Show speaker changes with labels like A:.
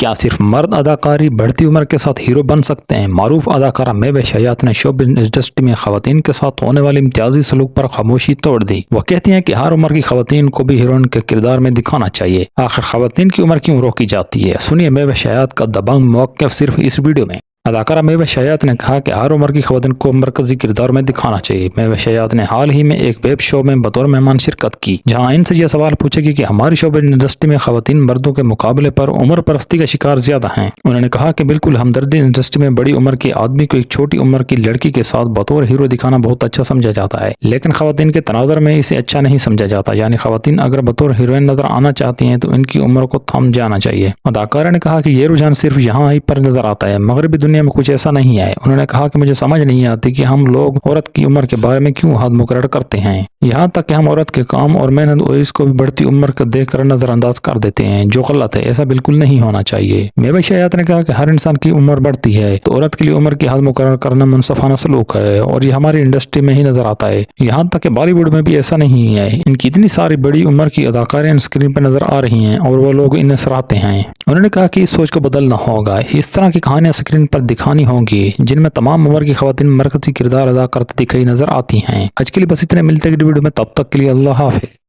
A: کیا صرف مرد اداکاری بڑھتی عمر کے ساتھ ہیرو بن سکتے ہیں؟ معروف اداکارہ مہوش حیات نے شوبز انڈسٹری میں خواتین کے ساتھ ہونے والی امتیازی سلوک پر خاموشی توڑ دی۔ وہ کہتی ہیں کہ ہر عمر کی خواتین کو بھی ہیروئن کے کردار میں دکھانا چاہیے۔ آخر خواتین کی عمر کیوں روکی جاتی ہے؟ سنیے مہوش حیات کا دبنگ موقف صرف اس ویڈیو میں۔ اداکارہ مہوش حیات نے کہا کہ ہر عمر کی خواتین کو مرکزی کردار میں دکھانا چاہیے۔ مہوش حیات نے حال ہی میں ایک ویب شو میں بطور مہمان شرکت کی، جہاں ان سے یہ سوال پوچھا گیا کہ ہماری شوبز انڈسٹری میں خواتین مردوں کے مقابلے پر عمر پرستی کا شکار زیادہ ہیں۔ انہوں نے کہا کہ بالکل ہمدردی انڈسٹری میں بڑی عمر کے آدمی کو ایک چھوٹی عمر کی لڑکی کے ساتھ بطور ہیرو دکھانا بہت اچھا سمجھا جاتا ہے، لیکن خواتین کے تناظر میں اسے اچھا نہیں سمجھا جاتا۔ یعنی خواتین اگر بطور ہیروئن نظر آنا چاہتی ہیں تو ان کی عمر کو تھم جانا چاہیے۔ اداکارہ نے کہا کہ یہ رجحان صرف یہاں ہی پر نظر آتا ہے، مغربی دنیا میں کچھ ایسا نہیں ہے۔ انہوں نے کہا کہ مجھے سمجھ نہیں آتی کہ ہم لوگ عورت کی عمر کے بارے میں کیوں حد مقرر کرتے ہیں، یہاں تک کہ ہم عورت کے کام اور محنت اور اس کو بھی بڑھتی عمر کو دیکھ کر نظر انداز کر دیتے ہیں، جو غلط ہے۔ ایسا بالکل نہیں ہونا چاہیے۔ مہوش حیات نے کہا کہ ہر انسان کی عمر بڑھتی ہے تو عورت کے لیے عمر کی حد مقرر کرنا منصفانہ سلوک ہے، اور یہ ہماری انڈسٹری میں ہی نظر آتا ہے، یہاں تک کہ بالی ووڈ میں بھی ایسا نہیں ہے۔ ان کی اتنی ساری بڑی عمر کی اداکاریں اسکرین پر نظر آ رہی ہیں اور وہ لوگ انہیں سراہتے ہیں۔ انہوں نے کہا کہ اس سوچ کو بدلنا ہوگا، اس طرح کی کہانیاں اسکرین پر دکھانی ہوں گی جن میں تمام عمر کی خواتین مرکزی کردار ادا کرتی دکھائی نظر آتی ہیں۔ آج کے لیے بس اتنے، ملتے ہیں اگلی ویڈیو میں، تب تک کے لیے اللہ حافظ۔